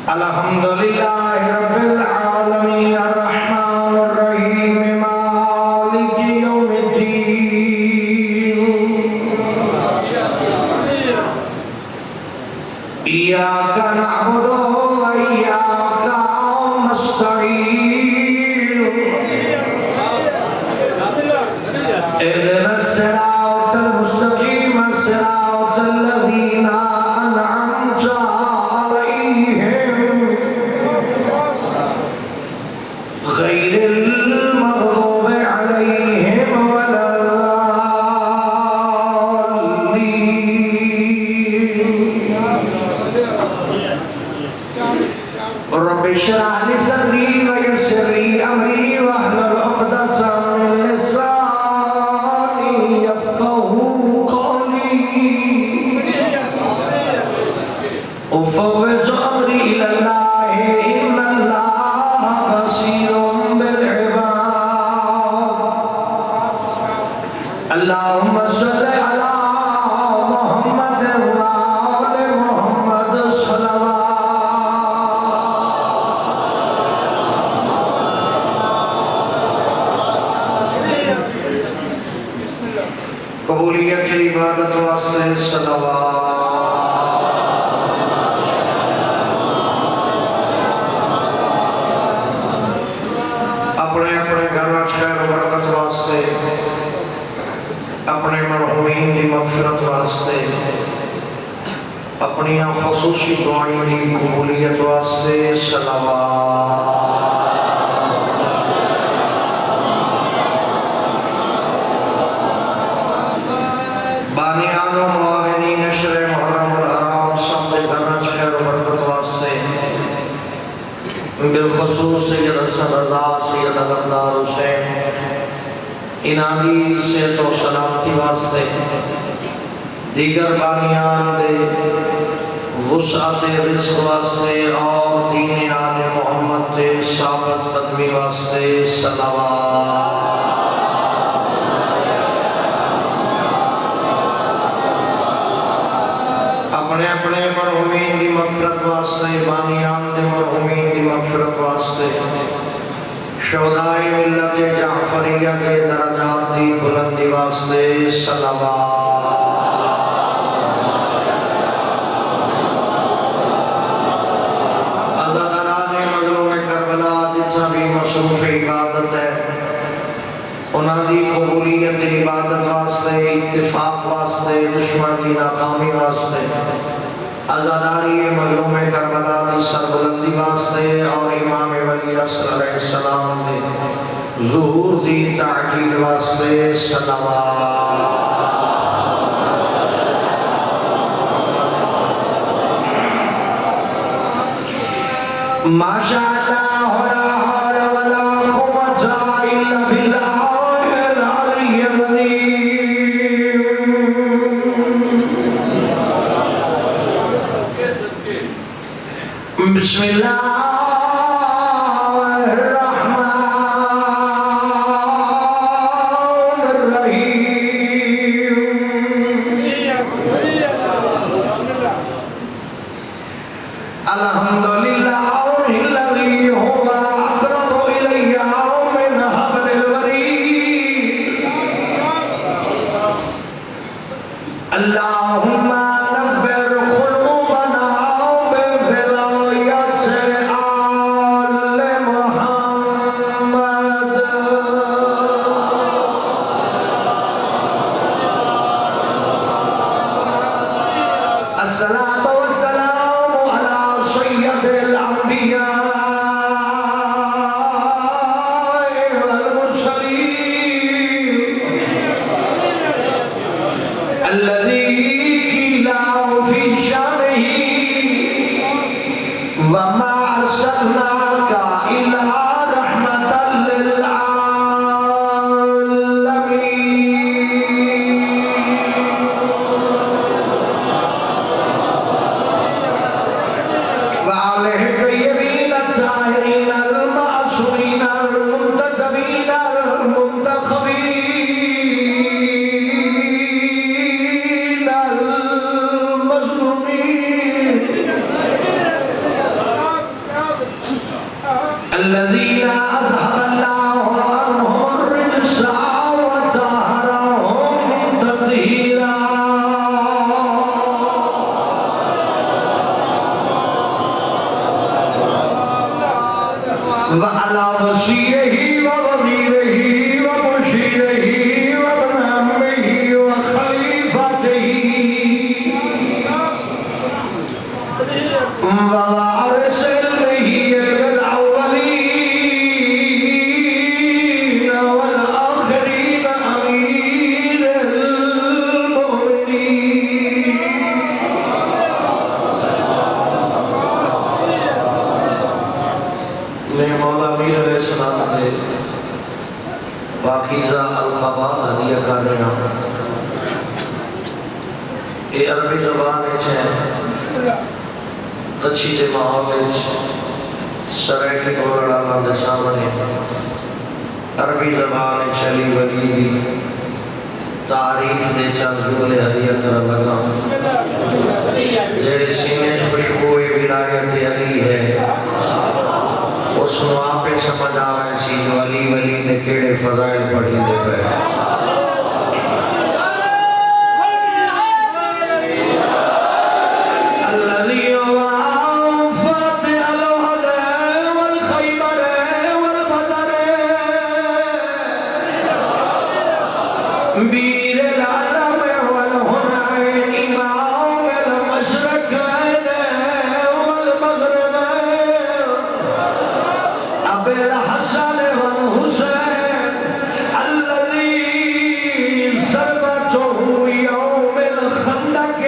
الحمدللہ رب العالمین الرحمن الرحیم مالک یوم الدین ایاک نعبد و ایاک نستعین اهدنا الصراط المستقیم صراط الذین انعمت عليهم غير المغضوب عليهم ولا الضالين رب اشرح لي صدري ويسر لي امري واحلل عقدة من لساني يفقهوا قولي أفوض أمري إلى الله إن الله بصير بالعباد اللهم صل على محمد وآل محمد صلوات قبولیت عبادت واسطے صلوات اپنے اپنے گھر خیر و برکت واسطے اپنے مرحومین کی مغفرت واسطے اپنی خصوصی دعائیں کی قبولیت واسطے صلوات بانیان و معاونین نشر محرم الحرام سمد گھر خیر و برکت واسطے بالخصوص سید حسن رضا سید علمدار حسین انہی صحت و سلامتی واسطے دیگر بانیان دے وسعت رزق واسطے اور دین آل محمد دے ثابت قدمی واسطے صلوات اپنے اپنے مرحومین کی مغفرت واسطے بانیان دے مرحومین کی مغفرت واسطے شہدائے ملت جعفریہ کے درجات دی بلندی واسطے صلوات عزاداران مظلوم کربلا جتنا بھی مصروف عبادت ہے انہاں دی قبولیت عبادت واسطے اتفاق واسطے دشمن کی ناکامی واسطے عزاداری مظلوم کربلا دی سربلندی واسطے اور امام ولی عصر علیہ السلام دے ظہور دی تعجیل واسطے صلوات ماشاء اللہ لا حول ولا قوة الا باللہ العلی العظیم بسم اللہ الرحمن الرحیم الحمدللہ الذی هو اقرب الی من حبل الورید اللہم نفر قلوبنا بولایت آل محمد الصلاة والسلام على سید الانبیاء والمرسلین الذي قيل في شانه وما أرسلناك إلا رحمة للعالمين وعليه الطيبين الطاهرين المعصومين المنتجبين المنتخبين المظلومين الذين أذهب الله عنهم الرجس وطهرهم تطهيرا وعلى وصيه ووزيره ومشيره وابن عمه وخليفته ووارث النبي الأولين والآخرين أمير المؤمنين میں مولا امیر علیہ السلام نے پاکیزہ القابات ہدیہ کر رہا ہوں. یہ عربی زبان ہے کچھی دے ماحول سریٹی بولنا دے سامنے عربی زبان چلی ولی دی تعریف دے چند جملے ہدیہ کر لگا جیڑے سینے خوشبو ولایت علی ہے اس کو آپ سمجھ آوے سی ولی ولی دے کیڑے فضائل پڑھی دے پہ بیر العالم والهنائن امام المشرقين والمغربين ابي الحسن والحسين الذي ضربته يوم الخندق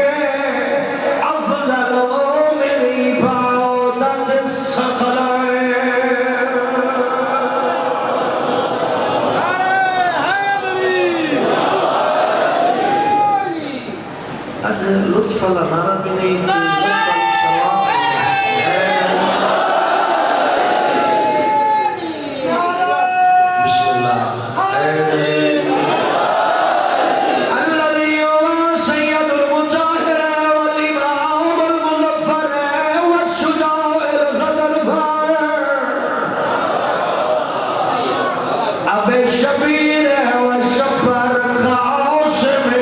افضل من عبادة الثقلين. لطف اللہ نارا بھی نہیں بسم اللہ الذي هو سيد المطهر والإمام المظفر والشجاع الغضنفر أبي الشبير والشبر كعاصم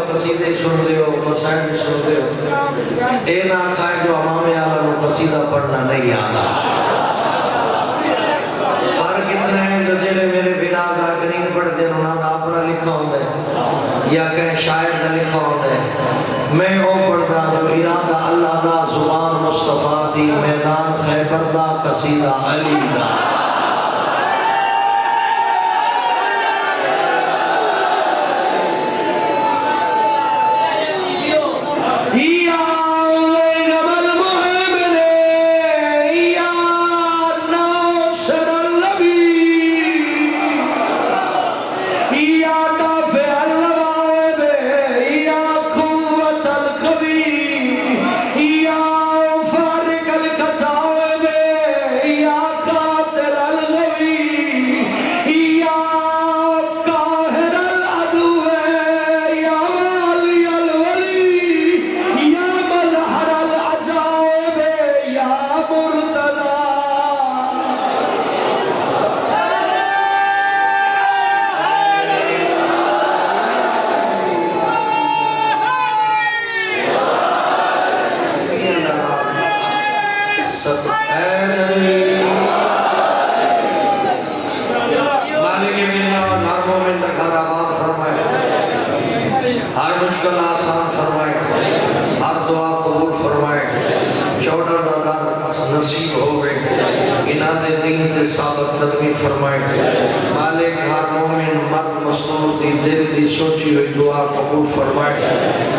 قصیدے سن دیو مسائل سن دیو اے نہ کھائے جو امام اعلیٰ نو قصیدہ پڑھنا نہیں آنا. فرق اتنا ہے جو جیلے میرے بناد آگرین پڑھ دیں انہوں نے اپنا لکھا ہوندے یا کہیں شاعر دا لکھا ہوندے میں وہ پڑھدا جو ارادہ اللہ دا زبان مصطفیٰ دی میدان خیبر دا قصیدہ علی دا ہر مشکل آسان فرمائے ہر دعا قبول فرمائے چوڑا دا در نصیب ہوئے ان انہاں دے دین تے ثابت قدمی فرمائے مالک ہر مومن مرد مستور دی دل دی سوچی ہوئی دعا قبول فرمائے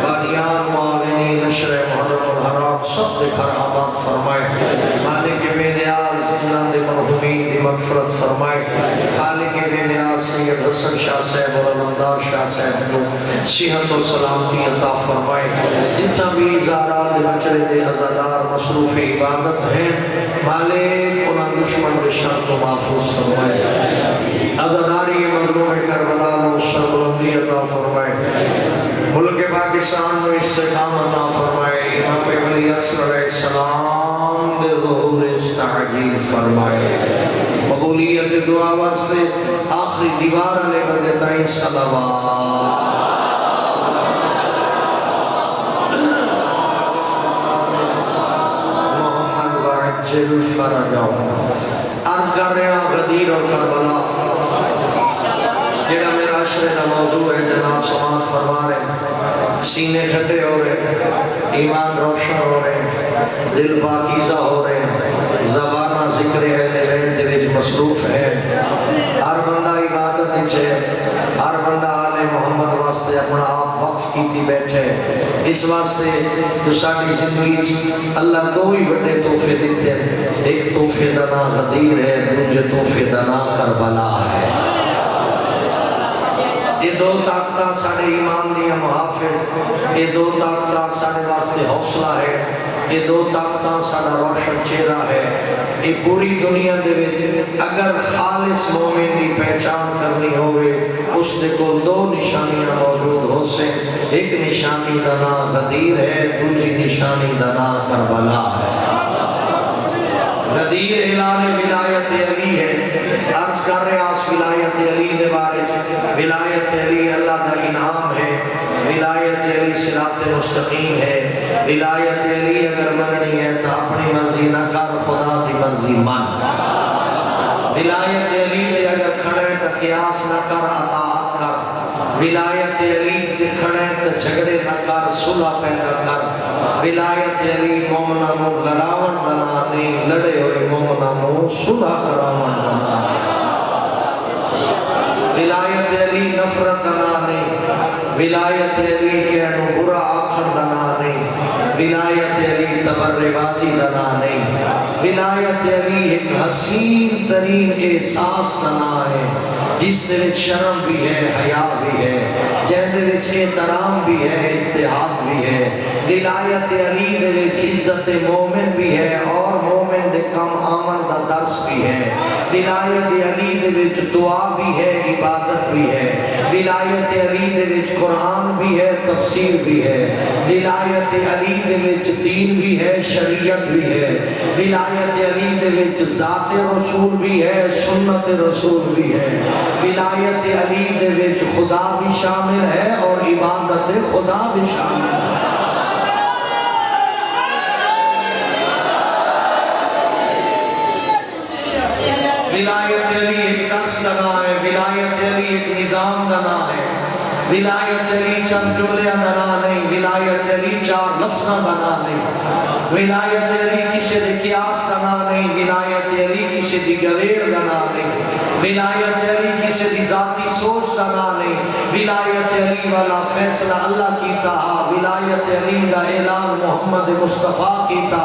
بانیان معاونی نشر محرم الحرام سب دے گھر آباد فرمائے مالک بے نیاز انہاں دے مرحومین دی مغفرت فرمائے خالق بے نیاز سید حسن شاہ صاحب اور علمدار شاہ صاحب کو صحت و سلامتی عطا فرمائے جتنا بھی زارات بچڑے دے عزادار مصروف عبادت ہیں مالک انہاں دشمن دے شر کو محفوظ فرمائے عزاداری مظلوم کربلا و سربلندی عطا فرمائے ملک پاکستان میں استقامت عطا فرمائے امام ولی عصر علیہ السلام دے ظہور استعجیل فرمائے قبولیت دعا واسطے آخری دیوار علیہ بندے تائیں صلوات فرجاؤں عرض کر رہے ہیں غدیر اور کربلا جڑا میرا عشرے کا موضوع ہے جناب سماعت فرما رہے ہیں سینے ٹھنڈے ہو رہے ہیں ایمان روشن ہو رہے ہیں دل پاکیزہ ہو رہے ہیں زبانہ ذکر اہل بیت دے وچ مصروف ہے ہر بندہ عبادت وچ ہے ہر بندہ آل محمد واسطے اپنا آپ وقف کیتی بیٹھے اس واسطے جو ساری زندگی اللہ دو ہی بڑے تحفے دیتے ہیں ایک تحفے دا نام غدیر ہے دوسرے تحفے دا نام کربلا ہے یہ دو طاقتاں سارے ایمان دیا محافظ یہ دو طاقتاں سارے واسطے حوصلہ ہے یہ دو طاقتاں سارا روشن چہرہ ہے یہ پوری دنیا دے وچ اگر خالص مومن کی پہچان کرنی ہوئے اس دے کو دو نشانیاں موجود ہو سے ایک نشانی دا نام غدیر ہے دوسری نشانی دا نام کربلا ہے غدیر اعلان ولایت علی ہے عرض کر رہے آس ولایت علی دے بارے ولایت علی اللہ کا انعام ہے ولایت علی صراط مستقیم ہے ولایت علی اگر مننی ہے تو اپنی مرضی نہ کر خدا دی مرضی من ولایت علی دے اگر کھڑے تو قیاس نہ کر اطاعت کر ولایت علی دے کھڑے تو جھگڑے نہ کر صلح پیدا کر ولایت علی مومنہ نو لڑاون دنا نہیں لڑے ہوئے مومنہ نو صلح کراون دنا ولایت علی نفرت دنا نہیں ولایت علی کے انو برا آکھن دنا نہیں ولایت علی تبر بازی دنا نہیں ولایت علی ایک حسین ترین احساس دنا ہے جس دے وچ شرم بھی ہے حیا بھی ہے جن دے وچ احترام بھی ہے اتحاد بھی ہے ولایت علی دے وچ عزت مومن بھی ہے اور مومن دے کم آمن دا درس بھی ہے ولایت علی دے وچ دعا بھی ہے عبادت بھی ہے ولایت علی دے وچ قرآن بھی ہے تفسیر بھی ہے ولایت علی دے وچ دین بھی ہے شریعت بھی ہے ولایت علی دے وچ ذات رسول بھی ہے سنت رسول بھی ہے ولایت علی دے وچ خدا بھی شامل ہے اور عبادت خدا بھی شامل ہے ولایت علی ایک درس دنا ہے ولایت علی ایک نظام دنا ہے ولایت علی چند جملے دنا نہیں ولایت علی چار لفظاں دنا نہیں ولایت علی کسی دے قیاس دنا نہیں ولایت علی کسی دی گویڑ دنا نہیں ولایت علی کسی دی ذاتی سوچ دنا نہیں ولایت علی والا فیصلہ اللہ کیتا ولایت علی دا اعلان محمد مصطفیٰ کیتا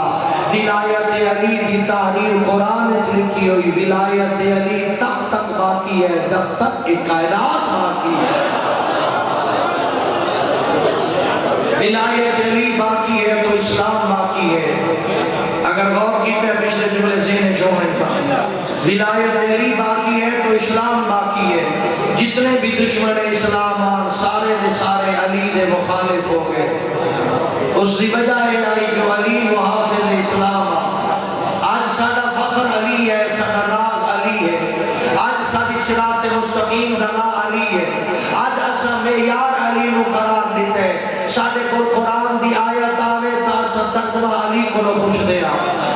ولایت علی دی تحریر قرآن وچ لکھی ہوئی ولایت علی تب تک باقی ہے جب تک ایک کائنات باقی ہے ولایت علی باقی ہے تو اسلام باقی ہے اگر غور کیتے ہیں پچھلے جملے ذہن جوڑنے کا ولایت علی باقی ہے تو اسلام باقی ہے جتنے بھی دشمن اسلام آن سارے دے سارے علی دے مخالف ہو گئے اس دی وجہ ہے آئی کہ علی محافظ اسلام آج سادہ فخر علی ہے سادہ ناز علی ہے آج سادی صراط مستقیم دنا علی ہے آج اسا معیار علی نو قرار دیتے ہیں سادے کو قرآن دی آیت آوے تا تقوی علی کو نو پوچھ دیا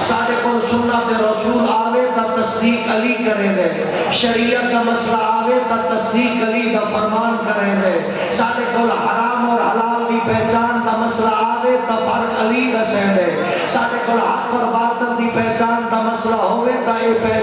سادے کو سنت رسول آوے تا تصدیق علی کریں دے شریعت کا مسئلہ آوے تا تصدیق علی دا فرمان کریں دے سادے کو حرام اور حلال دی پہچان دا مسئلہ آوے تا فرق علی دا سین دے سادے کو حق اور باطل دی پہچان دا مسئلہ ہوئے تا اے پہچان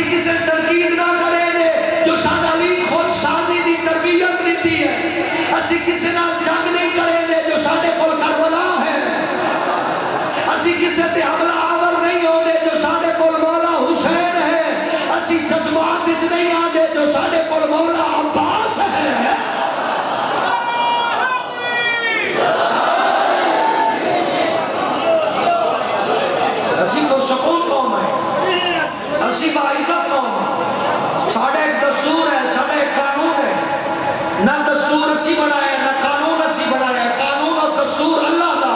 اسی کسی تنقید نہ کریں دے جو ساڈا علی خود سازی دی تربیت دیتی ہے. اسی کسی نال جنگ نہیں کریں دے جو ساڈے کول کربلا ہے. اسی کسی تے حملہ آور نہیں ہوندے جو ساڈے کول مولا حسین ہے. اسی جذبات وچ نہیں آندے جو ساڈے کول مولا عباس ہے. اسی کو سکون قوم ہے, اسی باعزت قوم ہے. ساڈا ایک دستور ہے, ساڈا ایک قانون ہے. نہ دستور اسی بنایا نہ قانون اسی بنایا. قانون اور دستور اللہ دا,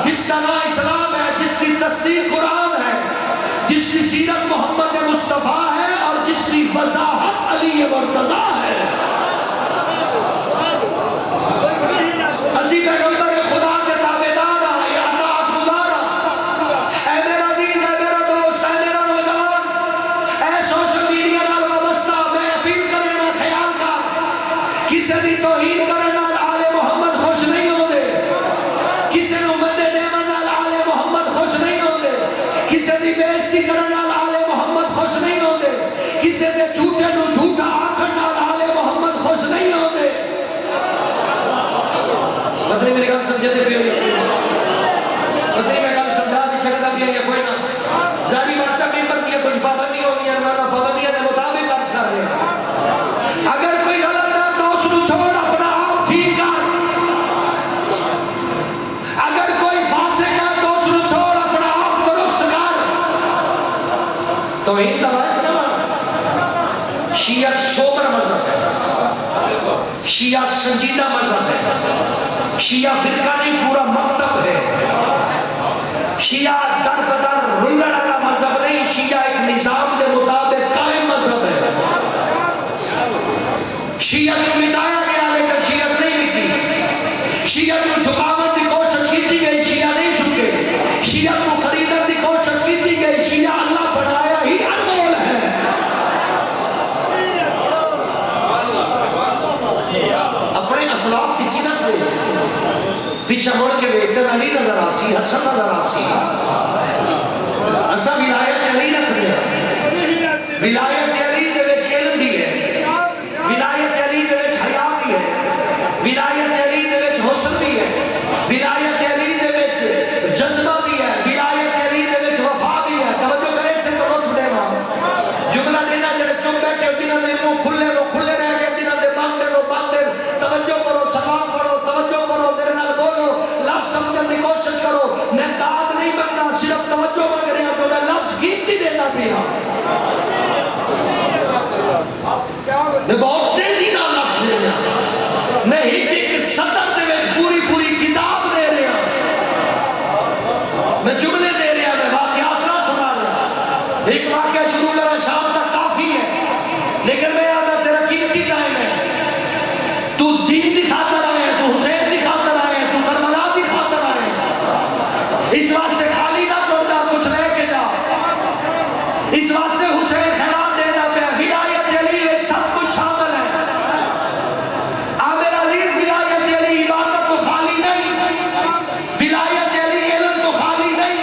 جس کا نام اسلام ہے, جس کی تصدیق قرآن ہے, جس کی سیرت محمد مصطفیٰ ہے اور جس کی وضاحت علی مرتضیٰ ہے. اسی پیغمبر خدا کے تابعدار ہیں, یہ اطاعت گزار ہیں. اے میرا عزیز, اے میرا دوست, اے میرا نوجوان, اے سوشل میڈیا نال وابستہ, میں اپیل کرنا خیال کا کسی دی توہین کرنا آل محمد خوش نہیں ہوندے. کسی نو مدے دیون نال آل محمد خوش نہیں ہوندے. کسی دی بےزتی کرن نال آل محمد خوش نہیں ہوندے. کسی دے جھوٹے نو جھوٹا آکھن نال آل محمد خوش نہیں ہوندے. پتہ نہیں میری گل سمجھتے پہ ہوئی, پتہ نہیں میں گل سمجھا نہیں سکتا بھی ہے کوئی نہ. ظاہری بات ہے ممبر کی کچھ پابندی ہونی ہے, ورنہ پابندیاں کے مطابق عرض کر رہے ہیں. اگر کوئی غلط ہے تو اس کو چھوڑ, اپنا آپ ٹھیک کر. اگر کوئی فاسق ہے تو اس کو چھوڑ, اپنا آپ درست کر. توہین دا باعث نہ بن. شیعہ سوبر مذہب ہے, شیعہ سنجیدہ مذہب ہے, شیعہ فرقہ نہیں پورا مکتب ہے. شیعہ در بدر رلڑ کا مذہب نہیں, شیعہ ایک نظام کے مطابق قائم مذہب ہے. شیعہ کو مٹایا گیا لیکن شیعہ نہیں مٹی. شیعہ کو جھکاوٹ کی کوشش کی گئی, شیعہ نہیں جھکے. شیعہ کو خریدن کی کوشش کی گئی, شیعہ اللہ بنایا ہی انمول ہے. اپنے اسلاف کی سینت سے پیچھے مڑ کے بیٹھن علی نظر آسی, حسن نظر آسی. اسا ولایت علی رکھ دیا. ولایت علی دے وچ علم بھی ہے, ولایت علی دے وچ حیا بھی ہے, ولایت علی دے وچ حسن بھی ہے, ولایت علی دے وچ جذبہ بھی ہے, ولایت علی دے وچ وفا بھی ہے. توجہ کرے سے تو لطف دے ماں جملہ دینا جڑے چپ بیٹھے ہو, جنہاں دے منہ کھلے نو کھلے رہ گئے, جنہاں دے بند نو بند. توجہ کرو, سلام پڑھو, توجہ کرو, میرے نال بولو, لفظ سمجھنے کی کوشش کرو. میں داد نہیں منگنا, صرف توجہ مانگ رہا ہوں, تو میں لفظ قیمتی دینا پیا. میں بہت تیزی نال لفظ دے رہا, میں ایک سطر دے میں پوری پوری کتاب دے رہا, میں جملے دے رہا, میں واقعات نہ سنا رہا. ایک واقعہ شروع کرا شام تک کافی ہے, لیکن میں آدھا تیرا قیمتی ٹائم ہے. تو دین دی خاطر آئے, تو حسین دی خاطر آئے, تو کربلا دی خاطر آئے. اس واسطے خالی نہ توڑنا, کچھ لے کے جا. اس واسطے حسین خیرات دینا پہ. ولایت علی میں سب کچھ شامل ہے. عامر عزیز, ولایت علی عبادت تو خالی نہیں, ولایت علی علم تو خالی نہیں,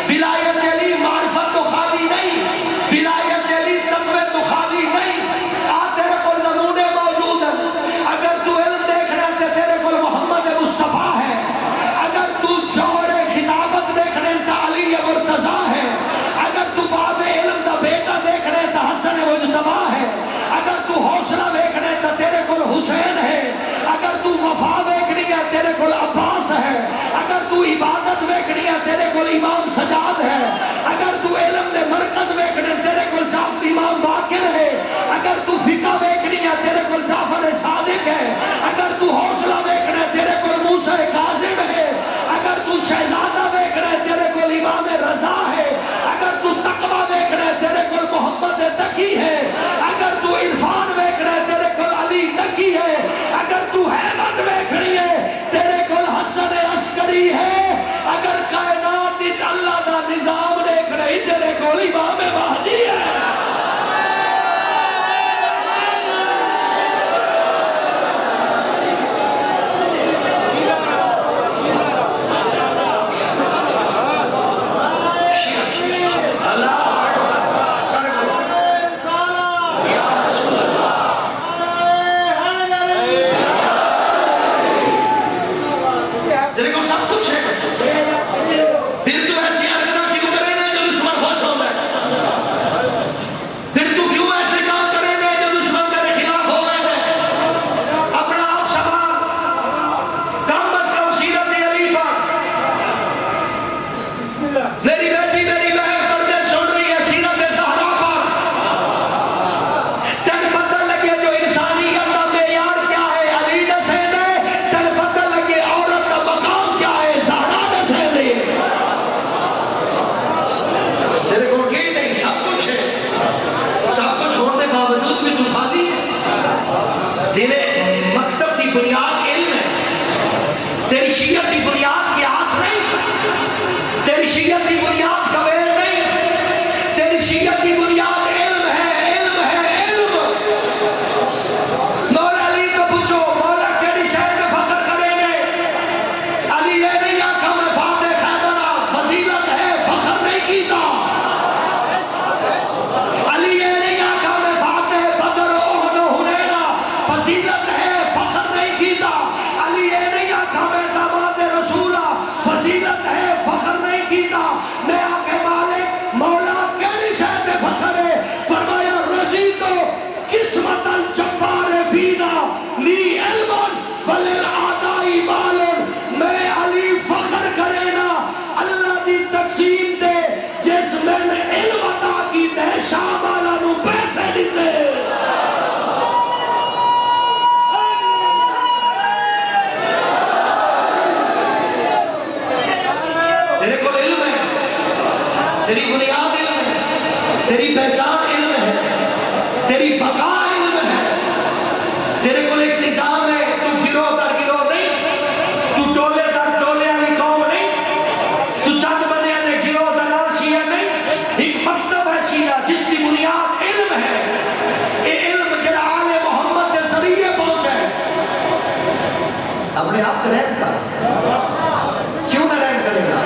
ولایت علی معرفت تو خالی نہیں, ولایت بنیاد علم ہے، تیری شیعت کی بنیاد قیاس نہیں، تیری شیعت کی بنیاد قبیل نہیں، تیری شیعت کی بنیاد علم ہے، علم ہے، علم۔ مولا علی کو پوچھو مولا کیڑی شہر میں فخر کرے گے؟ علی یہ نہیں آکھا میں فاتح خیبرہ، فضیلت ہے فخر نہیں کیتا۔ علی یہ نہیں آکھا میں فاتح بدر احد و حنینا، فضیلت ہے فخر نہیں کیتا۔ علی یہ نہیں آکھا میں داماد رسولہ، فضیلت ہے فخر نہیں کیتا۔ میں آکے مالک مولا کیڑی شہر میں فخر ہے؟ فرمایا رضیت قسمت الجبار فینا لی علم وللعدائی مال۔ میں علی فخر کرے نا اللہ دی تقسیم دے جس میں نے علم عطا کی تے شام والا نو پیسے دیتے۔ تیرے کو علم ہے، تیری بنیاد علم ہے، تیری پہچان علم ہے، تیری بقا علم ہے، تیرے کو ایک نظام ہے، تو گروہ در گروہ نہیں، تو ٹولے در ٹولے والی قوم نہیں، تو چند بندے نے گروہ در شیعہ نہیں، ایک مکتب ہے شیعہ جس کی بنیاد علم ہے۔ یہ علم جڑا آل محمد کے ذریعے پہنچا ہے۔ اپنے آپ سے رحم کر، کیوں نہ رحم کرے گا؟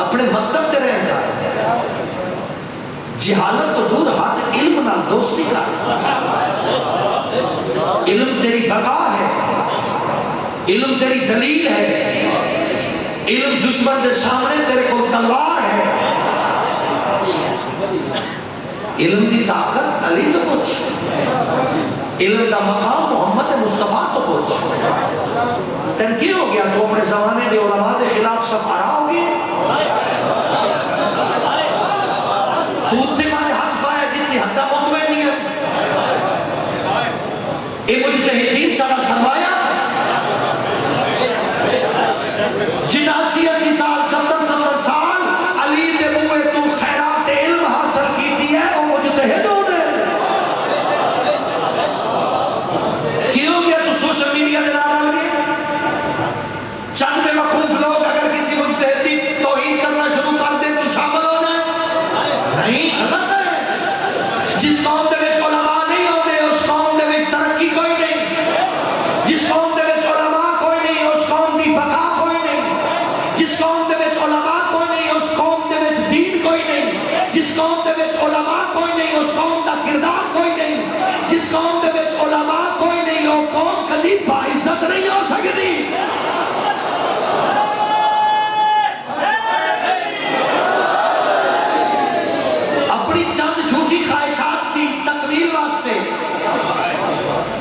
اپنے مکتب تے رحم کر، جہالت تو دور ہٹ، علم نہ دوستی کر۔ علم تیری بقا ہے، علم تیری دلیل ہے، علم دشمن دے سامنے تیرے کو تلوار ہے۔ علم دی طاقت علی تو پوچھ، علم دا مقام محمد مصطفیٰ تو پوچھ۔ تن کی ہو گیا تو اپنے زمانے دے علماء دے خلاف سفارہ ہو گئے؟ تو اتھے مانے حق پایا جتنی حدہ مطمئن نہیں ہے۔ اے مجتہدین سارا سرمایا جن 80 سال 70 سال علی دے موے تو خیرات علم حاصل کیتی ہے، وہ مجتہد ہونے کیوں گیا تو سوشل میڈیا دے رہا لگے؟ چند میں وقوف لوگ اگر کسی مجتہد کی توہین کرنا شروع کر دیں تو شامل ہو جائیں؟ نہیں، غلط ہے۔ جس قوم دے وچ علماء نہیں ہوتے اس قوم دے وچ ترقی کوئی نہیں، جس قوم دے وچ علماء کوئی نہیں اس قوم دی بقا کوئی نہیں، جس قوم دے وچ علماء کوئی نہیں اس قوم دے وچ دین کوئی نہیں، جس قوم دے وچ علماء کوئی نہیں اس قوم دا کردار کوئی نہیں، جس قوم دے وچ علماء کوئی نہیں وہ قوم کبھی باعزت نہیں ہو سکتی۔ اپنی چند جھوٹی خواہشات کی تکمیل واسطے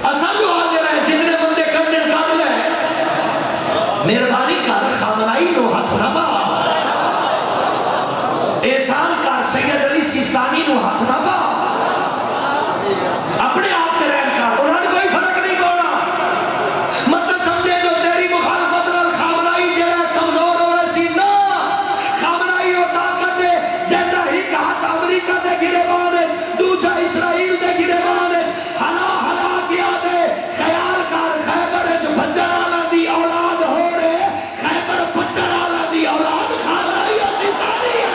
اصل جو حاضر ہے جتنے بندے کرنے کر لے مہربانی کر خامنائی نو ہاتھ نہ پا، احسان کر سید علی سیستانی نو ہاتھ نہ پا، اپنے آپ تے رحم کر، انہوں نے کوئی فرق نہیں پڑنا۔ مت سمجھے جو تیری مخالفت نال خامنائی جڑا کمزور ہو رہا سی نا، خامنائی وہ طاقت ہے جنہ ہی ہاتھ امریکہ دے گریبان ہے، دوجا اسرائیل دے گریبان ہے، ہلا ہلا کیا دے خیال کر خیبر جو بھجن والا دی اولاد ہو رہے، خیبر پٹن والا دی اولاد خامنائی اسی ساری ہے۔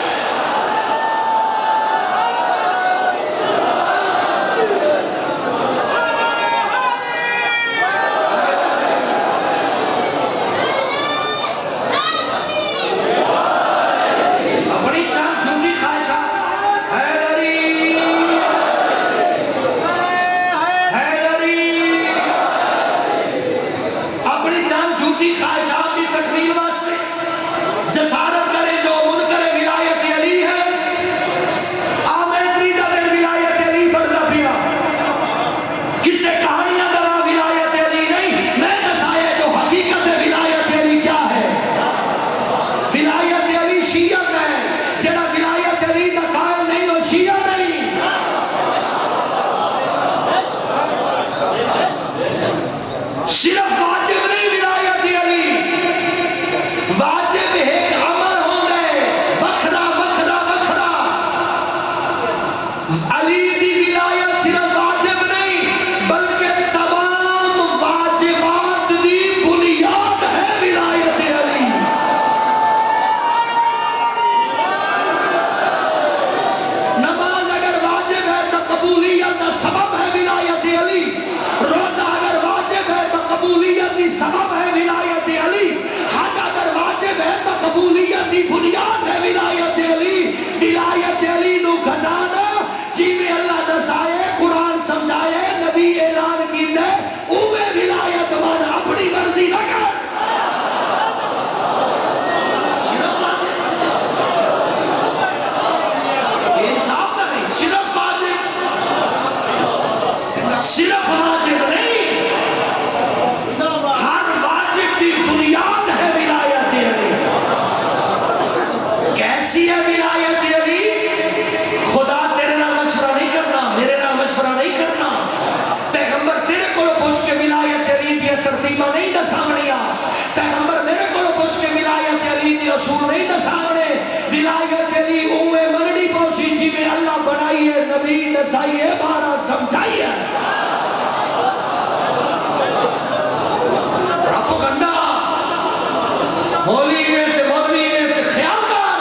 اپنی چند جھوٹی خواہشات حیدری حیدری اپنی چند جھوٹی خواہشات کی تکمیل واسطے جسارت کرے جو منکر ولایت علی ہے۔ آمین تریدہ دن ولایت علی بڑھنا پیا کسے کہانیاں درا ولایت علی نہیں، میں دسائے جو حقیقت ولایت علی کیا ہے۔ ولایت علی شیعت ہے، جڑا ولایت علی دا قائل نہیں ہو شیعہ نہیں۔ صرف واجب نہیں ولایت علی، واجب ایک عمل ہوندہ ہے وکھرا وکھرا وکھرا۔ علی دی ولایت صرف واجب نہیں بلکہ تمام بنیاد ہے ولایت علی. ولایت علی نو گھٹانا جی میں اللہ دسائے قرآن سمجھائے نبی اعلان کیتے اوے ولایت من اپنی مرضی نہ کر. صرف واجب یہ انصاف کا نہیں، صرف واجب، صرف واجب نہیں، ہر واجب کی بنیاد ہے ولایت علی. کیسی ہے ولایت علی؟ خدا تیرے نال مشورہ نہیں کرنا، میرے نال مشورہ نہیں کرنا. پیغمبر تیرے کو پوچھ کے ولایت علی دی ترتیباں نہیں دساونیاں. پیغمبر میرے کو پوچھ کے ولایت علی دی اصول نہیں دساونے. ولایت علی اوے مننی پوسی جی میں اللہ بنائی ہے، نبی دسائی ہے، بارہ سمجھائی ہے. پروپیگنڈا مولوی میں تے مولوی میں تے خیال کر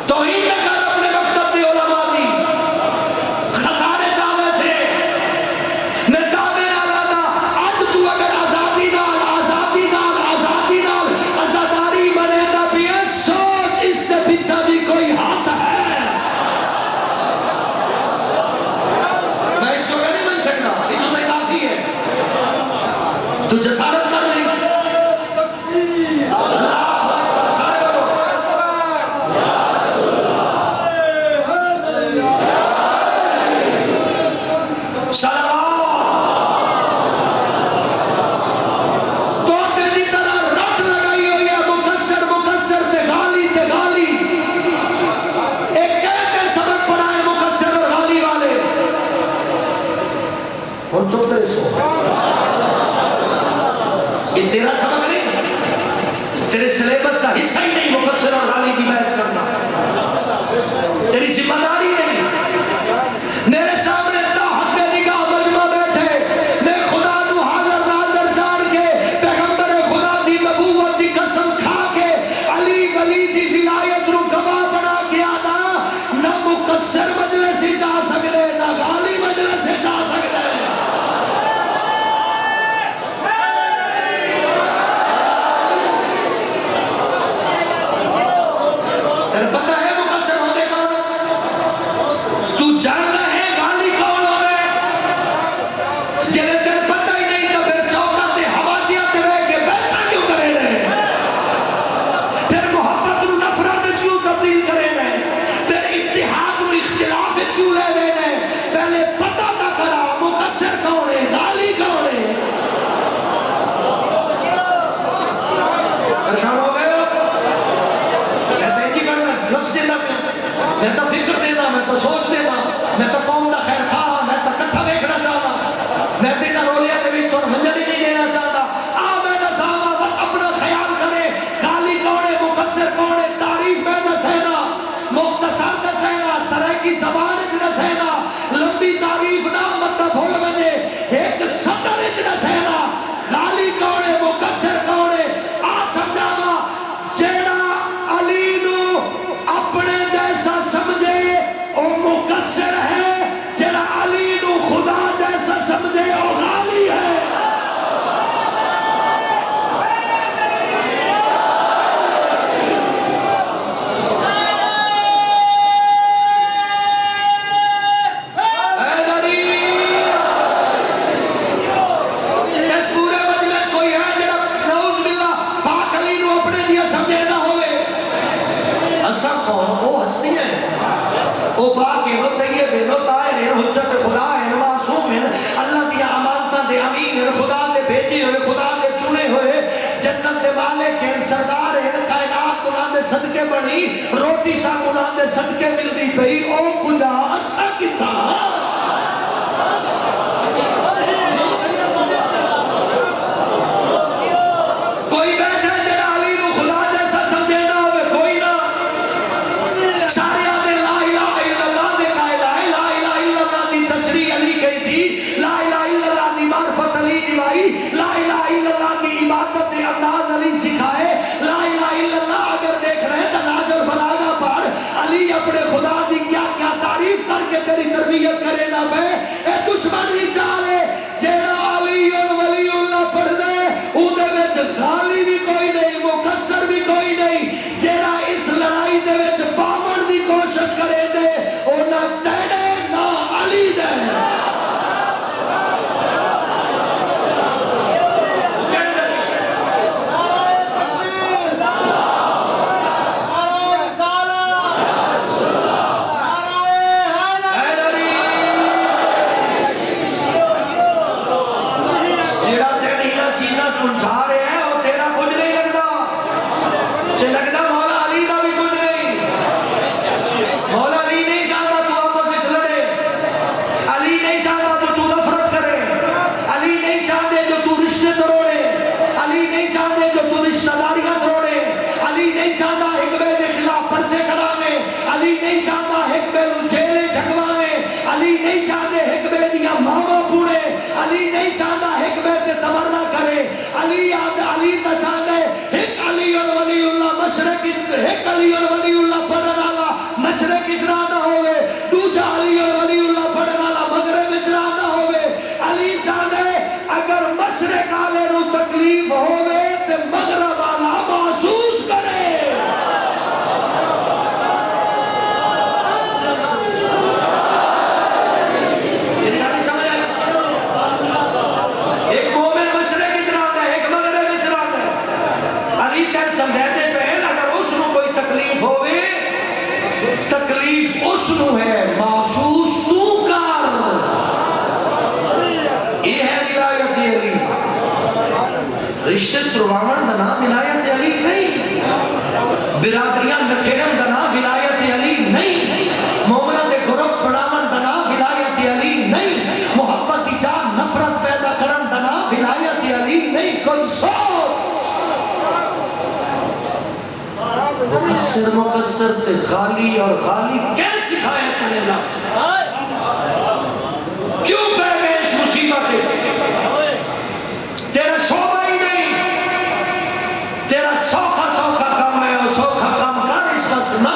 توہین نہ کر اپنے مکتب دی علماء دی. خسارے جاوے سے میں دعوے نہ لانا اج تو اگر آزادی نال آزادی نال آزادی نال آزاداری بنے دا بھی ہے، سوچ اس دے پیچھے بھی کوئی ہاتھ ہے. میں اس کو نہیں بن سکتا، یہ تو میں کافی ہے. تو جسارت کر رہی سارے بولو تو تیری طرح رٹ لگائی ہوئی ہے مقصر مقصر تے غالی تے غالی. ایک کہتے سبق پڑھائے مقصر اور غالی والے اور تو تیرے سو یہ تیرا سبق نہیں، تیرے سلیبس کا حصہ ہی نہیں مفسر اور غالی کی بحث کرنا، تیری ذمہ داری نہیں. میرے سامنے تاحت نگاہ مجمع بیٹھے، میں خدا نو حاضر ناظر جان کے پیغمبر خدا دی نبوت دی قسم کھا کے علی ولی دی ولایت رو گواہ بنا کے آنا. نہ مقصر مجلس ہی جا سکتے، نہ غالی مجلس ہی جا سکتے. تیرے پتہ ہے مقصر ہوتے کون؟ تو جان رہے غالی کون ہو رہے؟ جنہیں تیرے پتہ ہی نہیں تو پھر چوکاتے حواجیاں رہ کے پیسہ کیوں کرے رہے؟ پھر محبت رو نفرت کیوں تبدیل کرے رہے؟ پھر اتحاد رو اختلاف کیوں لے رہے؟ پہلے پتہ نہ کرا مقصر کون ہے، غالی کون ہے. پریشان ہو گئے ہو؟ میں تو فکر دینا، میں تو سوچ دینا، میں تو قوم دا خیر خواہ، میں تو کٹھا دیکھنا چاہتا، میں تینا رولیا دے بھی تو منجڑی نہیں دینا چاہتا. میں نساوا وقت اپنا خیال کرے غالی کونے مقصر کونے. تعریف میں نسینا، مختصر نسینا، سرے کی زبان اچ نسینا، لمبی تعریف نہ مطلب بھول بنے ایک سطر اچ نسینا. غالی کونے مقصر کونے آ سمجھاوا جیڑا علی نو اپنے جیسا سمجھے او مقصر ہے، جڑا علی نو خدا جیسا سمجھے او غالی ہے. اس پورے مجمع کوئی ہے جڑا نعوذ باللہ پاک علی نو اپنے دیا سمجھے نہ ہوئے. اصلا کون وہ ہستی ہے، وہ پاک ہے، وہ طیب ہے، وہ طاہر ہے، حجت خدا ہے، معصوم ہے، اللہ دیا امانتاں دے امین ہے، خدا دے بھیجے ہوئے، خدا دے چنے ہوئے، جنت دے مالک ہیں، سردار ہیں، کائنات انہاں دے صدقے بنی، روٹی سا انہاں دے صدقے ملدی پئی. او کجا اچھا کتا کوئی بیٹھے جڑا علی نو خدا جیسا سمجھے نہ ہوئے، کوئی نہ. سارے آدھے لا الہ الا اللہ دے قائل آئے، لا الہ الا اللہ دی تشریح علی کہی تھی، لا الہ الا اللہ دی معرفت علی دیوائی، لا الہ الا اللہ دی عبادت دے انداز علی سکھائے. لا الہ الا اللہ اگر دیکھ رہے تو ناج اور بلاغہ پڑھ علی اپنے خدا دی کیا کیا تعریف کر کے تیری تربیت کرے نہ پہ. اے دشمن ہی چالے جیڑا علی اور ولی اللہ پڑھ دے اُن دے وچ غالی بھی کوئی نہیں، مقصر بھی کوئی نہیں. ایک بیلو جیلے ڈھکواوے، علی نہیں چاہتے ایک بے دیا ماما پوڑے، علی نہیں چاہتا ایک بے تے تبرہ کرے، علی تا چاہتے ایک علی اور ولی اللہ مشرق، ایک علی اور ولی اللہ پڑھن والا مشرق اجرا نہ ہوئے، دوجا علی اور ولی اللہ پڑھن والا مغرب اجرا نہ ہوئے۔ علی چاہتے اگر مشرق والے نو تکلیف ہوئے تے مغرب والا محسوس کرے۔ یہ گل سمجھ آئی؟ ایک مومن مشرق اجراتا ہے، ایک مغرب اجراتا ہے۔ علی تین سمجھاتے پہ اگر اس نو کوئی تکلیف ہوئے، تکلیف اس نو ہے، محسوس تو کر۔ یہ ہے ولایت علی۔ رشتے ترواون دا نام ولایت علی نہیں، برادریاں نکھیڑن دا نام ولایت علی نہیں، مومنہ دے گروپ بڑھاون دا نام ولایت علی نہیں، محبت کی جان نفرت پیدا کرن دا نام ولایت علی نہیں۔ کوئی سوچ مقصر تے غالی اور غالی کیا سکھایا کرے اللہ؟ کیوں پہ گئے اس مصیبت ہے؟ تیرا شعبہ ہی نہیں، تیرا سوکھا سوکھا کم ہے، اور سوکھا کم کر اس بس نہ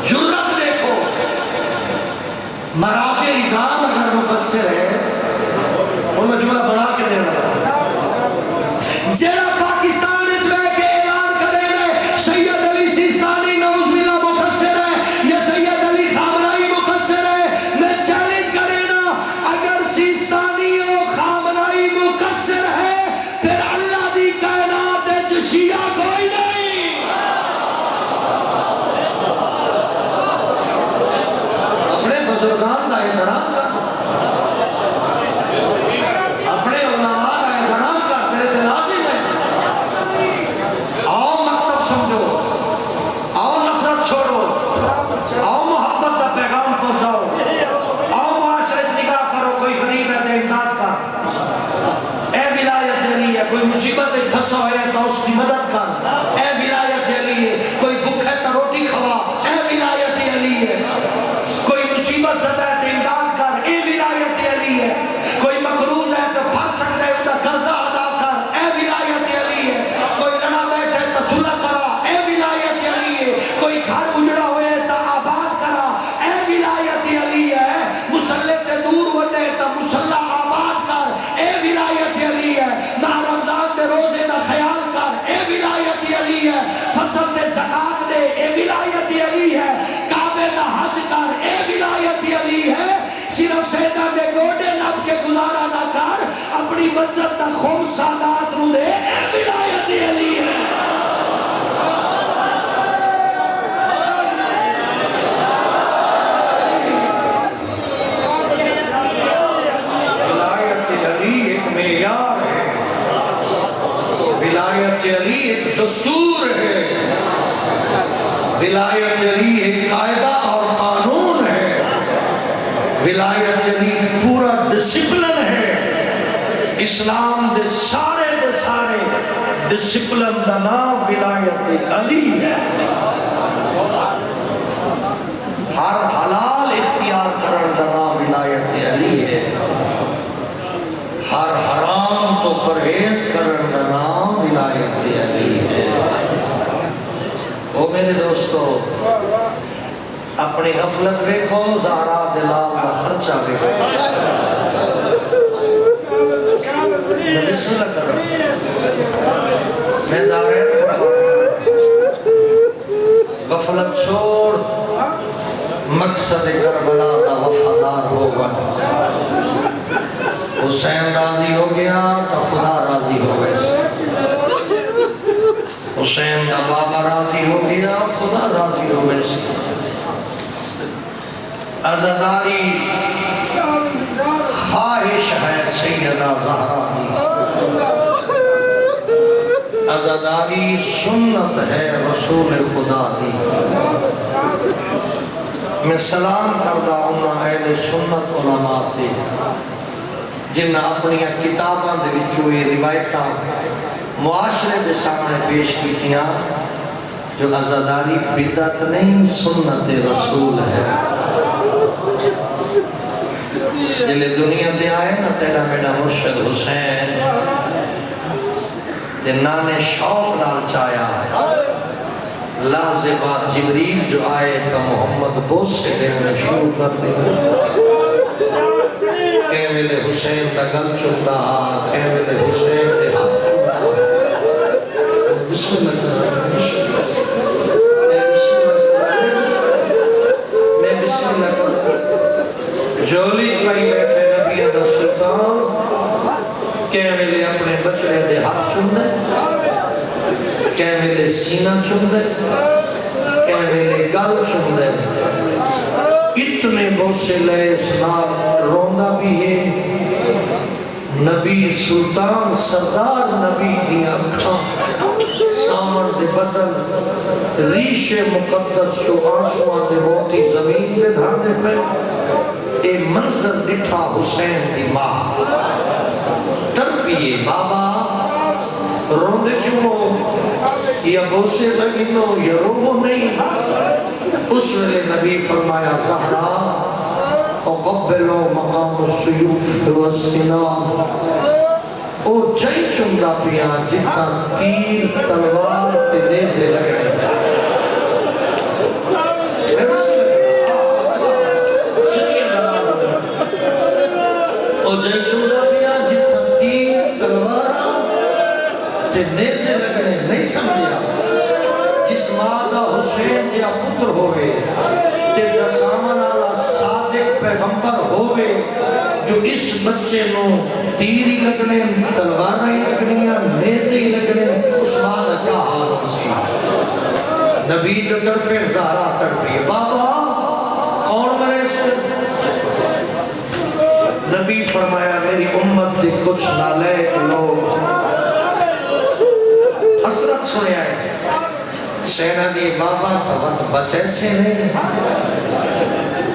جرت دیکھو۔ مراج نظام اگر مقصر ہے ان میں جملہ بڑھا کے دینا جیڑا پاکستان بزرگان کا احترام کر، اپنے علماء کا احترام کر، تیرے تے لازم ہے۔ آؤ مکتب سمجھو، آؤ نفرت چھوڑو، آؤ محبت کا پیغام پہنچاؤ، آؤ معاشرے سے نگاہ کرو، کوئی غریب ہے تو امداد کر، اے ولایت علی ہے، کوئی مصیبت پھنسا ہے تو اس کی مدد کر، اے ولایت علی ہے، کوئی بھوکا ہے تو روٹی کھوا، اے ولایت علی ہے، مصیبت زدہ ہے تو امداد کر، اے ولایت علی ہے، کوئی مقروض ہے تو پھر سکتا ہے اندھا قرضہ ادا کر، اے ولایت علی ہے، کوئی لڑا بیٹھے تو صلح کرا، اے ولایت علی ہے، کوئی گھر اجڑا ہوئے تو آباد کرا، اے ولایت علی ہے، مسلح تے دور ہوتے تو مسلح آباد کر، اے ولایت علی ہے، نہ رمضان دے روزے نہ خیال کر، اے ولایت علی ہے، فصل دے زکاة دے، اے ولایت علی ہے، کعبے نہ حج کر، اے ولایت علی ہے، صرف سیدہ دے گوڑے نب کے گزارا نہ کر، اپنی بچت نہ خون سادات رو دے، اے ولایت علی ہے۔ ولایت علی ایک معیار ہے، ولایت علی ایک دستور ہے، ولایت علی ایک قاعدہ اور قانون ہے، ولایت علی پورا ڈسپلن ہے، اسلام دے سارے ڈسپلن دا نام ولایت علی ہے۔ ہر حلال اختیار کرن دا نام ولایت علی ہے، ہر حرام تو پرہیز کرن دا نام ولایت علی ہے۔ او میرے دوستو، اپنی غفلت دیکھو، زہرا دلال کا خرچہ دیکھو، بسم اللہ کرو، میں دارین غفلت چھوڑ، مقصد کربلا کا وفادار ہوگا، حسین راضی ہو گیا تو خدا راضی ہو گئے، حسین کا بابا راضی ہو گیا خدا راضی ہو گئے، عزاداری خواہش ہے سیدہ زہرا دی، عزاداری سنت ہے رسول خدا دی۔ میں سلام کردہ ہوں اہل سنت علماء دی جن اپنی کتاباں دے وچوں یہ روایتاں معاشرے دے سامنے پیش کیتیاں، جو عزاداری بدعت نہیں سنت رسول ہے. جلے دنیا تے آئے نا تیرا میرا مرشد حسین تے نانے شوق نال چایا لازمات جبریل جو آئے تو محمد بوسے دینے شروع کر دے. کہ ملے حسین دا گل چلتا کہ ملے حسین دے ہاتھ چلتا. بسم اللہ میں بسم اللہ کروں. جولی بھائی بیٹھے نبی دا سلطان کہ ملے اپنے بچڑے دے ہاتھ چل دے, کہ ملے سینہ چل دے, کہ ملے گل چل دے. اتنے بوسے لئے اسلام روندہ بھی ہے. نبی سلطان سردار نبی دی اکھاں سامن دے بدل ریش مقدس شو آنسوان دے موتی زمین دے ڈھا دے پہ. اے منظر ڈٹھا حسین دی ماں ترپیے بابا روندے کیوں ہو یا بوسے لگنو یا روو نہیں. اس ویلے نبی فرمایا زہرا اقبلو مقام السیوف والسنان. او جائی چندہ پیا جتا تیر تلوار تے نیزے لگنے. او جائی چندہ پیا جتا تیر تلوار تے نیزے لگنے. نہیں سمجھا جس مادہ حسین یا پتر ہوئے تے دسامن آلہ صادق پیغمبر ہوئے جو اس بچے نو تیری لگنے تلوارہ ہی لگنیاں نیزے ہی لگنے اس مادہ کیا حال ہوسی. نبی جو تڑپے زہرا تڑپے بابا کون مرے سے. نبی فرمایا میری امت دے کچھ نالائق لوگ حسرت سنے آئے تھے. سینہ دی بابا تا وقت بچے سے نہیں.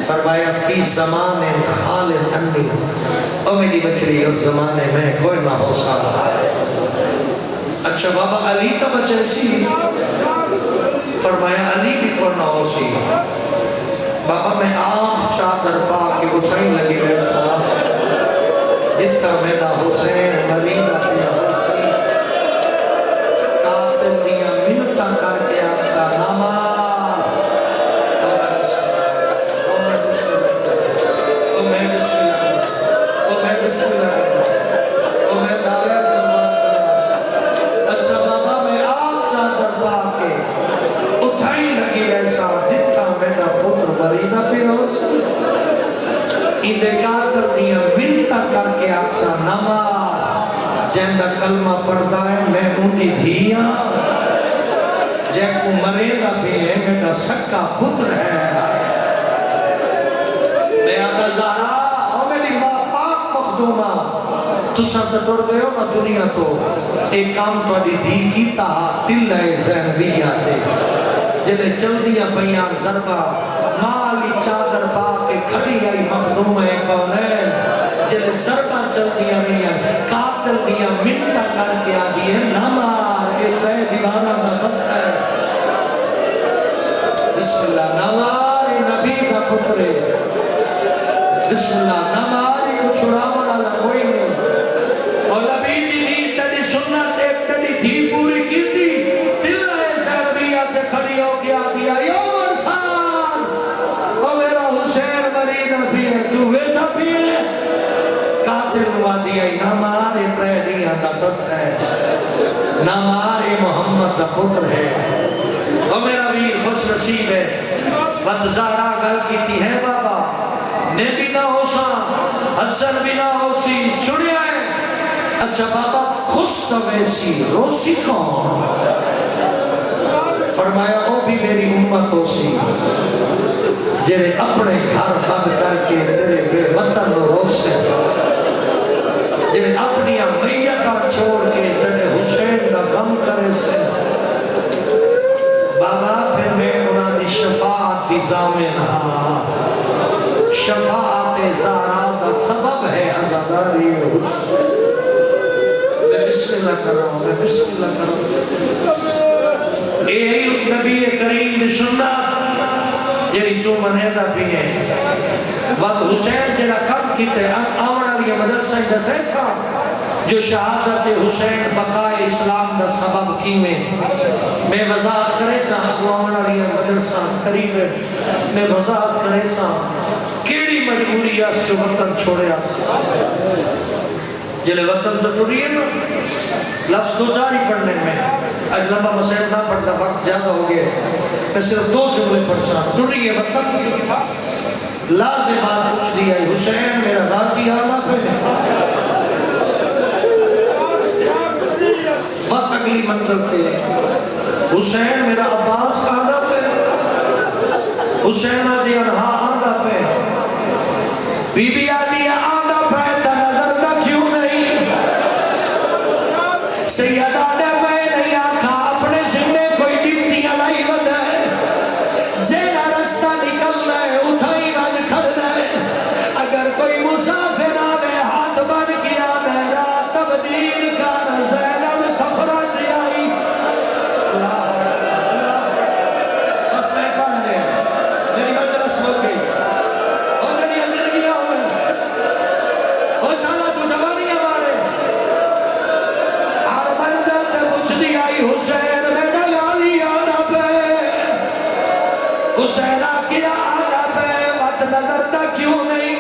فرمایا فی زمان خال انی او میری بچڑی اس زمانے میں کوئی نہ ہو سارا. اچھا بابا علی تا بچے سی. فرمایا علی بھی کوئی نہ ہو سی. بابا میں آپ چادر پا کے اٹھائی لگی ویسا اتھا میرا حسین مریدہ پیا سی. قاتل دیا منتہ کر کے آکسا نامار جہندہ کلمہ پڑھتا ہے میں انہی دھیاں جے کو مریدہ بھی ہے میرا سکا پتر ہے. میں آدھا زہرا او میری ماں پاک مخدومہ تو سب ٹر گئے ہو نا دنیا تو ایک کام تو اڈی دھی کیتا دل ہے زینبیہ تے جلے چل دیا پیان ضربہ مالی چادر پا کے کھڑی آئی مخدومہ کونین جلے ضربہ چل دیا رہی ہیں قاتل دیا منتہ کر کے آگئی ہے نمار اے ترے دیوارہ نفس ہے. بسم اللہ نمار نبی کا پترے. بسم اللہ نمار کو چھڑاوڑا لگوئی نہیں. اور نبی دی تیری سنت ایک تیری دھی پوری کی تھی. دل ایسا نبیت کھڑی ہو کے آگیا یا مرسان اور میرا حسین مریدہ بھی ہے تو ویدہ بھی ہے. قاتل وادی آئی نامار اترے دیا دا دس ہے نامار محمد دا پتر ہے. اور میرا بھی خوش نصیب ہے بد زہرا گل کی تھی ہے بابا نے بھی نہ ہو سا حسن بھی نہ ہو سی سنی آئے. اچھا بابا خوش تو ویسی روسی کون. فرمایا او بھی میری امت ہو سی جنہیں اپنے گھر بند کر کے تیرے بے وطن روستے جنہیں اپنی امیتہ چھوڑ کے جنہیں حسین نہ غم کرے سے. بابا پھر میں انہاں دی شفاعت دی زامن ہاں. شفاعت زہرا دا سبب ہے عزاداری حسین. میں بسم اللہ کر رہا ہوں میں بسم اللہ کر رہا ہوں. یہ نبی کریم نے سنت جی تو منے دا بھی ہے وقت حسین جڑا کم کیتے آمن علی مدرسہ دسے سا جو شہادت حسین بقائے اسلام دا سبب کی میں وضاحت کرے سا وہ آمن علی مدرسہ قریب ہے میں وضاحت کرے سا کیڑی مجبوری آس کے وطن چھوڑے آس جلے وطن تو ٹوری ہے نا لفظ دو جاری پڑھنے میں اج لمبا مسئلہ نہ پڑھتا وقت زیادہ ہو گئے میں صرف دو جملے پڑھ سا ٹوری ہے وطن لازم بات پوچھ دیا ہے حسین میرا غازی آنا پہ وقت اگلی منزل کے حسین میرا عباس آنا پہ حسین آدھی انہا آنا پہ بی بی آدھی آنا پہ تا نظر نہ کیوں نہیں سیدہ نے میں نہیں آکھا اپنے ذمے کوئی ڈپٹیاں لائی ود ہے زیرہ رستہ نکل رہے اٹھائی ود کھڑ دے اگر کوئی مسافر آوے ہاتھ بن کیا میرا تبدیل کر زینب سفرت آئی اللہ بس میں پڑھ دے میری مجلس ہو گئی اور تیری زندگیاں ہوئے اور سالہ تو جوانی ہمارے ہر منزل تے پوچھ دی آئی حسین میرا غازی آنا پہ حسین آکیا آنا پہ وقت نظر نہ کیوں نہیں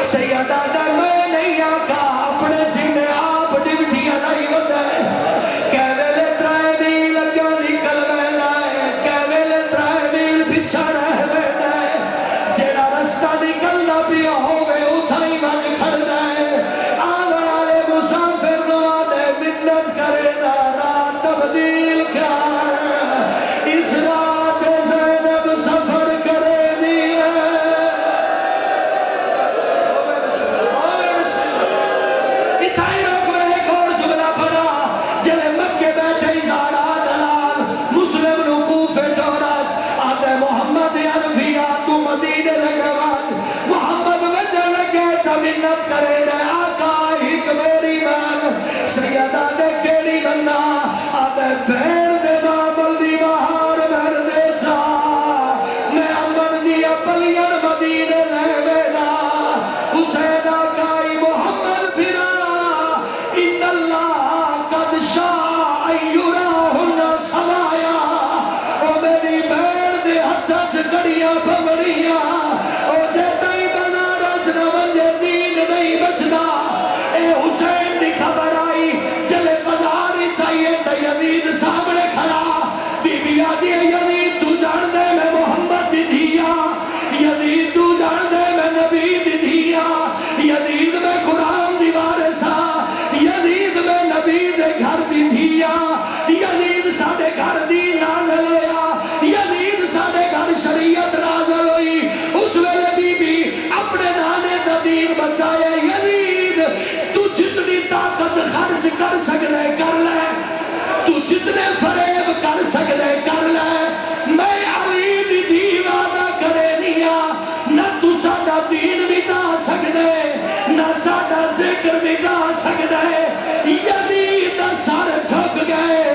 سیدہ نے میں نہیں آکا اپنے سینے آپ ڈیوٹیاں نہیں ہوتا ہے کیویلے ترائے میل اگیا نکل وینا ہے کیویلے ترائے میل پچھا رہ وینا ہے جیڑا رستہ نکلنا پیا ہوئے اتھائی بند کھڑ دائے آگڑ آلے مسافر نوانے منت کرے نا رات تبدیل کر اس رات زینب سفر کرے دیئے اتائی روک میں ایک اور جملہ پڑا جلے مکے بیٹھے زارا دلال مسلم نکوف ٹورس آدھے محمد انفیہ تو مدینے لگوان محمد وجہ لگے تا منت کرے دے آقا ہک میری مان سیدہ دے کیڑی بننا آدھے پیر دے معامل دی بہار مر دے چا میں امن دیا پلین مدینے لے وینا حسین آقائی محمد پھرا ان اللہ قد شاء ایراہن سوایا او میری پیر دے ہتھا چکڑیاں پھوڑیاں او جیتائی بزارج نہ منجے دین نہیں بچدا اے حسین دی خبر آئی جلے بزاری چاہیے تا یزید سامنے کھڑا بی بی آدھی یزید تو جان دے میں محمد دی دھیا یزید تو جان دے میں نبی دی دھیا یزید میں قرآن دی وارثا یزید میں نبی دے گھر دی دھیا یزید ساڑے گھر دی نازل ہویا یزید ساڑے گھر شریعت نازل ہوئی اس ویلے بی بی اپنے نانے دا دین بچائے یزید تو جتنی طاقت خرچ کر سکتے کر لے تو جتنے فریب کر سکتے کر لے میں علی دی دیوانہ کرے نیا نہ تو ساڑا دین مٹا سکتے نہ ساڑا ذکر مٹا سکتے یزید سارے چھک گئے